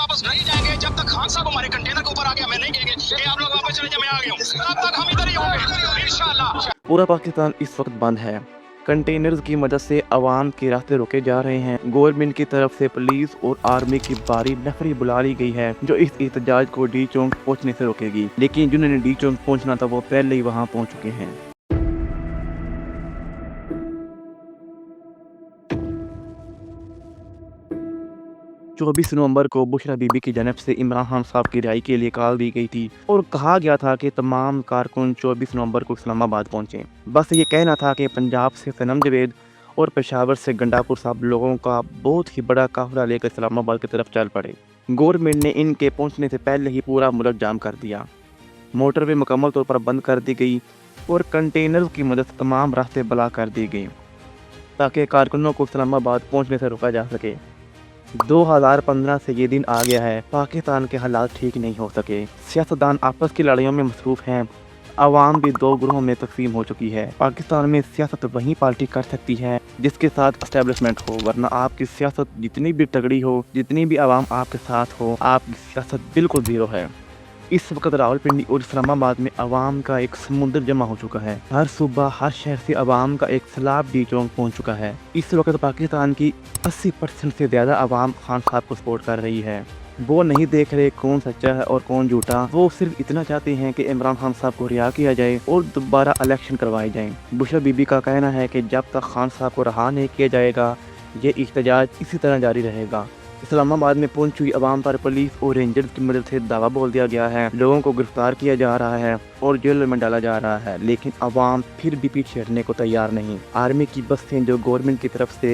वापस नहीं जाएंगे जब तक खान साहब हमारे कंटेनर के ऊपर आ गया, मैं नहीं कहेंगे कि आप लोग वापस चले जाए, मैं आ गया हूँ, तब तक हम इधर ही होंगे इंशाल्लाह। पूरा पाकिस्तान इस वक्त बंद है। कंटेनर्स की मदद से अवाम के रास्ते रोके जा रहे हैं। गवर्नमेंट की तरफ से पुलिस और आर्मी की भारी नफरी बुला ली गई है जो इस एहतजाज को डी चौक पहुंचने से रोकेगी, लेकिन जिन्होंने डी चौक पहुंचना था वो पहले ही वहां पहुंच चुके हैं। 24 नवंबर को बुशरा बीबी की जानब से इमरान खान साहब की रिहाई के लिए कॉल दी गई थी और कहा गया था कि तमाम कारकुन 24 नवंबर को इस्लामाबाद पहुंचे। बस ये कहना था कि पंजाब से सनम जवेद और पेशावर से गंडापुर साहब लोगों का बहुत ही बड़ा काफिला लेकर इस्लामाबाद की तरफ चल पड़े। गवर्नमेंट ने इनके पहुंचने से पहले ही पूरा मुल्क जाम कर दिया। मोटरवे मुकम्मल तौर पर बंद कर दी गई और कंटेनर की मदद से तमाम रास्ते ब्लॉक कर दिए गए ताकि कारकुनों को इस्लामाबाद पहुंचने से रोका जा सके। 2015 से ये दिन आ गया है, पाकिस्तान के हालात ठीक नहीं हो सके। सियासतदान आपस की लड़ाइयों में मसरूफ हैं। आवाम भी दो ग्रोहों में तकसीम हो चुकी है। पाकिस्तान में सियासत वही पार्टी कर सकती है जिसके साथ एस्टेब्लिशमेंट हो, वरना आपकी सियासत जितनी भी तगड़ी हो, जितनी भी आवाम आपके साथ हो, आपकी सियासत बिल्कुल ज़ीरो है। इस वक्त रावलपिंडी और इस्लामाबाद में अवाम का एक समुद्र जमा हो चुका है। हर सुबह हर शहर से अवाम का एक सैलाब डी चौक पहुंच चुका है। इस वक्त पाकिस्तान की 80% से ज़्यादा अवाम खान साहब को सपोर्ट कर रही है। वो नहीं देख रहे कौन सच्चा है और कौन झूठा, वो सिर्फ इतना चाहते हैं कि इमरान खान साहब को रिहा किया जाए और दोबारा इलेक्शन करवाए जाएं। बुशरा बीबी का कहना है कि जब तक खान साहब को रहा नहीं किया जाएगा ये एहतजाज इसी तरह जारी रहेगा। इस्लामाबाद में पहुंची हुई अवाम पर पुलिस और रेंजर्स की मदद से दावा बोल दिया गया है, लोगों को गिरफ्तार किया जा रहा है और जेल में डाला जा रहा है, लेकिन अवाम फिर भी पीछे हटने को तैयार नहीं। आर्मी की बसें जो गवर्नमेंट की तरफ से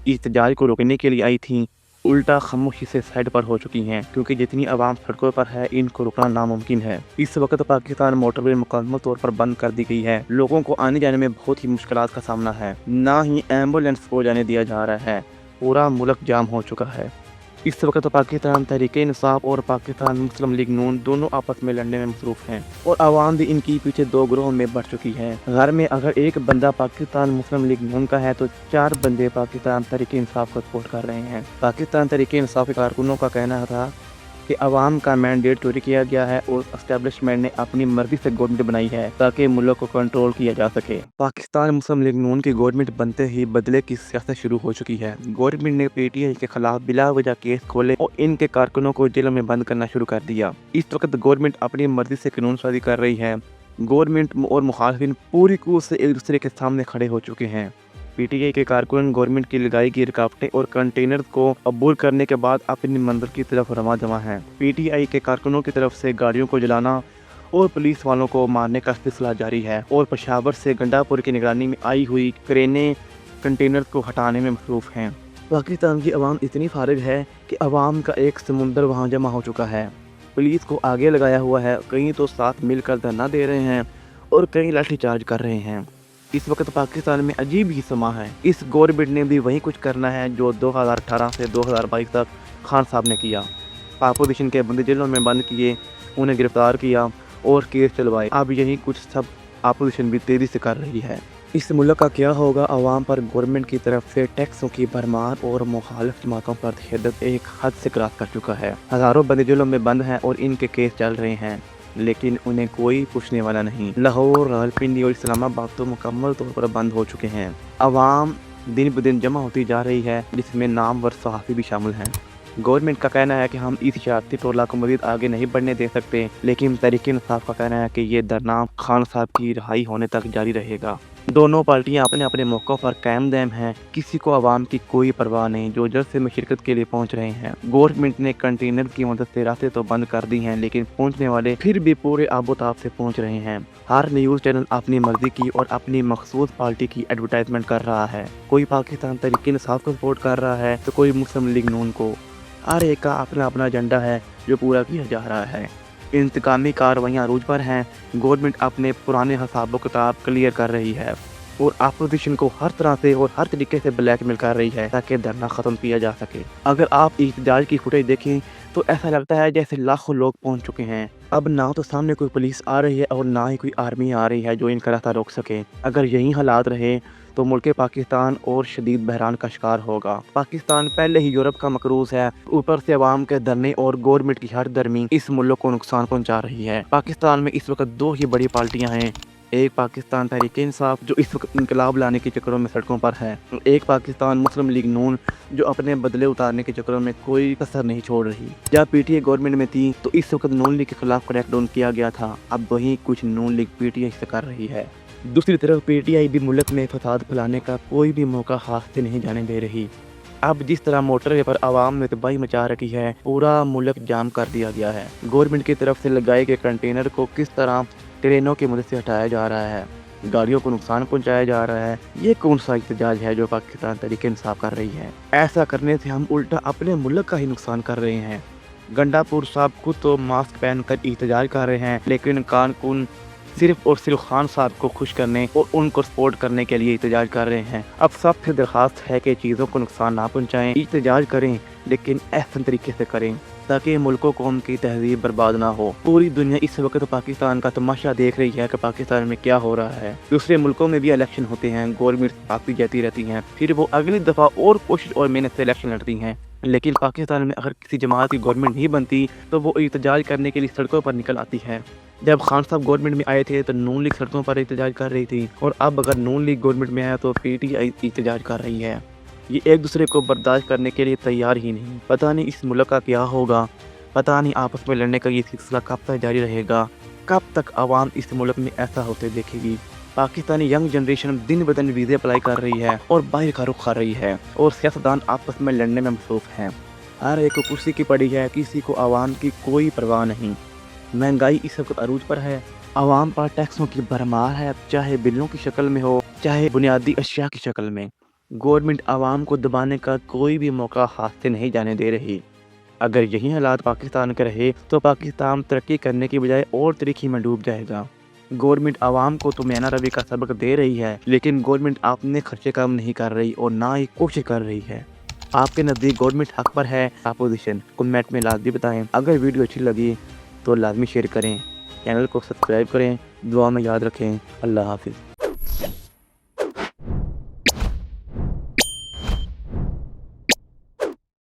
एहतजाज को रोकने के लिए आई थीं उल्टा खामोशी से साइड पर हो चुकी हैं, क्योंकि जितनी आवाम सड़कों पर है इनको रुकना नामुमकिन है। इस वक्त पाकिस्तान मोटरवे मुकम्मल तौर पर बंद कर दी गई है। लोगों को आने जाने में बहुत ही मुश्किलात का सामना है, ना ही एम्बुलेंस को जाने दिया जा रहा है। पूरा मुल्क जाम हो चुका है। इस वक्त पाकिस्तान तहरीक-ए-इंसाफ और पाकिस्तान मुस्लिम लीग नून दोनों आपस में लड़ने में मसरूफ हैं और आवाम भी इनकी पीछे दो ग्रोहों में बढ़ चुकी है। घर में अगर एक बंदा पाकिस्तान मुस्लिम लीग नून का है तो 4 बंदे पाकिस्तान तहरीक-ए-इंसाफ को सपोर्ट कर रहे हैं। पाकिस्तान तहरीक-ए-इंसाफ के कारकुनों का कहना था कि अवाम का मैंडेट चोरी किया गया है और एस्टेब्लिशमेंट ने अपनी मर्जी से गवर्नमेंट बनाई है ताकि मुल्क को कंट्रोल किया जा सके। पाकिस्तान मुस्लिम लीग नून की गवर्नमेंट बनते ही बदले की सियासत शुरू हो चुकी है। गवर्नमेंट ने पीटीआई के खिलाफ बिला वजह केस खोले और इनके कारकुनों को जेलों में बंद करना शुरू कर दिया। इस वक्त गवर्नमेंट अपनी मर्जी से कानून साजी कर रही है। गवर्नमेंट और मुखालिफिन पूरी कूद से एक दूसरे के सामने खड़े हो चुके हैं। पीटीआई के कारकुन गवर्नमेंट की लगाई गई रुकावटें और कंटेनर को अबूर करने के बाद अपनी मंजिल की तरफ रवा जमा हैं। पीटीआई के कारकुनों की तरफ से गाड़ियों को जलाना और पुलिस वालों को मारने का सिलसिला जारी है और पेशावर से गंडापुर की निगरानी में आई हुई क्रेनें कंटेनर को हटाने में मसरूफ हैं। पाकिस्तान की आवाम इतनी फारिग है कि आवाम का एक समुंदर वहाँ जमा हो चुका है। पुलिस को आगे लगाया हुआ है, कहीं तो साथ मिलकर धरना दे रहे हैं और कहीं लाठीचार्ज कर रहे हैं। इस वक्त पाकिस्तान में अजीब ही समा है। इस गवर्नमेंट ने भी वही कुछ करना है जो 2018 से 2022 तक खान साहब ने किया। अपोजिशन के बंदे जेलों में बंद किए, उन्हें गिरफ्तार किया और केस चलवाए। अब यही कुछ सब अपोजिशन भी तेजी से कर रही है। इस मुल्क का क्या होगा? आवाम पर गवर्नमेंट की तरफ से टैक्सों की भरमार और मुखालिफ जमातों पर तशद्दुद एक हद से क्रॉस कर चुका है। हज़ारों बंदे जेलों में बंद हैं और इनके केस चल रहे हैं, लेकिन उन्हें कोई पूछने वाला नहीं। लाहौर, रावलपिंडी और इस्लामाबाद तो मुकम्मल तौर पर बंद हो चुके हैं। आवाम दिन ब दिन जमा होती जा रही है, जिसमें नामवर सहाफ़ी भी शामिल हैं। गवर्नमेंट का कहना है कि हम इस शरारती टोला को मज़ीद आगे नहीं बढ़ने दे सकते, लेकिन तहरीक-ए-इंसाफ का कहना है कि ये धरना खान साहब की रिहाई होने तक जारी रहेगा। दोनों पार्टियां अपने अपने मौक़ों पर कायम दायम हैं। किसी को आवाम की कोई परवाह नहीं जो जल्द से शिरकत के लिए पहुंच रहे हैं। गवर्नमेंट ने कंटेनर की मदद से रास्ते तो बंद कर दी हैं, लेकिन पहुंचने वाले फिर भी पूरे आबोताब से पहुंच रहे हैं। हर न्यूज़ चैनल अपनी मर्जी की और अपनी मखसूस पार्टी की एडवर्टाइजमेंट कर रहा है। कोई पाकिस्तान तहरीक-ए-इंसाफ को सपोर्ट कर रहा है तो कोई मुस्लिम लीग नून को। हर एक का अपना अपना एजेंडा है जो पूरा किया जा रहा है। इंतकामी कार्रवाइयाँ अरूज पर हैं। गवर्नमेंट अपने पुराने हिसाब किताब क्लियर कर रही है और अपोजिशन को हर तरह से और हर तरीके से ब्लैकमेल कर रही है ताकि धरना ख़त्म किया जा सके। अगर आप एहतजाज की फुटेज देखें तो ऐसा लगता है जैसे लाखों लोग पहुंच चुके हैं। अब ना तो सामने कोई पुलिस आ रही है और ना ही कोई आर्मी आ रही है जो इनका रास्ता रोक सके। अगर यही हालात रहे تو मुल्क पाकिस्तान और शदीद बहरान का शिकार होगा। पाकिस्तान पहले ही यूरोप का मकरूज है, ऊपर से अवाम के धरने और गवर्नमेंट की हर दरमी इस मुल्क को नुकसान पहुंचा रही है। पाकिस्तान में इस वक्त दो ही बड़ी पार्टियां हैं, एक पाकिस्तान तहरीक इंसाफ जो इस वक्त इनकलाब लाने के चक्करों में सड़कों पर है, एक पाकिस्तान मुस्लिम लीग नून जो अपने बदले उतारने के चक्करों में कोई कसर नहीं छोड़ रही। जब पीटीआई गवर्नमेंट में थी तो इस वक्त नून लीग के खिलाफ क्रैकडाउन किया गया था, अब वही कुछ नून लीग पीटीआई से कर रही है। दूसरी तरफ पीटीआई भी मुल्क में फसाद फैलाने का कोई भी मौका हाथ से नहीं जाने दे रही। अब जिस तरह मोटरवे पर आवाम ने तबाही मचा रखी है, पूरा मुल्क जाम कर दिया गया है। गवर्नमेंट की तरफ से लगाए गए कंटेनर को किस तरह ट्रेनों की मदद से हटाया जा रहा है, गाड़ियों को नुकसान पहुंचाया जा रहा है, ये कौन सा एहतजाज है जो पाकिस्तान तहरीक इंसाफ कर रही है। ऐसा करने से हम उल्टा अपने मुल्क का ही नुकसान कर रहे हैं। गंडापुर साहब खुद तो मास्क पहन कर एहतजाज कर रहे हैं, लेकिन कारकुन सिर्फ और सिर्फ खान साहब को खुश करने और उनको सपोर्ट करने के लिए एहतजाज कर रहे हैं। अब सबसे दरख्वास्त है कि चीज़ों को नुकसान ना पहुंचाएं, एहतजाज करें लेकिन एहसन तरीके से करें ताकि मुल्कों कौम की तहजीब बर्बाद ना हो। पूरी दुनिया इस वक्त पाकिस्तान का तमाशा देख रही है कि पाकिस्तान में क्या हो रहा है। दूसरे मुल्कों में भी इलेक्शन होते हैं, गवर्नमेंट आती जाती रहती हैं, फिर वो अगली दफ़ा और कोशिश और मेहनत से इलेक्शन लड़ती हैं। लेकिन पाकिस्तान में अगर किसी जमात की गवर्नमेंट नहीं बनती तो वो एहतजाज करने के लिए सड़कों पर निकल आती है। जब खान साहब गवर्नमेंट में आए थे तो नून लीग सड़कों पर एहतजाज कर रही थी, और अब अगर नून लीग गवर्नमेंट में आया तो पीटीआई एहतजाज कर रही है। ये एक दूसरे को बर्दाश्त करने के लिए तैयार ही नहीं। पता नहीं इस मुल्क का क्या होगा, पता नहीं आपस में लड़ने का ये सिलसिला कब तक जारी रहेगा, कब तक आवाम इस मुल्क में ऐसा होते देखेगी। पाकिस्तानी यंग जनरेशन दिन ब दिन वीज़े अप्लाई कर रही है और बाहर का रुख कर रही है, और सियासतदान आपस में लड़ने में मसरूफ हैं। हर एक को कुर्सी की पड़ी है, किसी को आवाम की कोई परवाह नहीं। महंगाई इस वक्त अरूज पर है, आवाम पर टैक्सों की भरमार है, चाहे बिलों की शक्ल में हो चाहे बुनियादी अशिया की शक्ल में। गवर्नमेंट आवाम को दबाने का कोई भी मौका हाथ से नहीं जाने दे रही। अगर यही हालात पाकिस्तान के रहे तो पाकिस्तान तरक्की करने की बजाय और तरीकी में डूब जाएगा। गवर्नमेंट आवाम को तो मैना रवि का सबक दे रही है, लेकिन गवर्नमेंट अपने खर्चे कम नहीं कर रही और ना ही कोशिश कर रही है। आपके नज़दीक गवर्नमेंट हक पर है अपोजिशन, कमेंट में लाजमी बताएं। अगर वीडियो अच्छी लगी तो लाजमी शेयर करें, चैनल को सब्सक्राइब करें, दुआ में याद रखें। अल्लाह हाफिज़।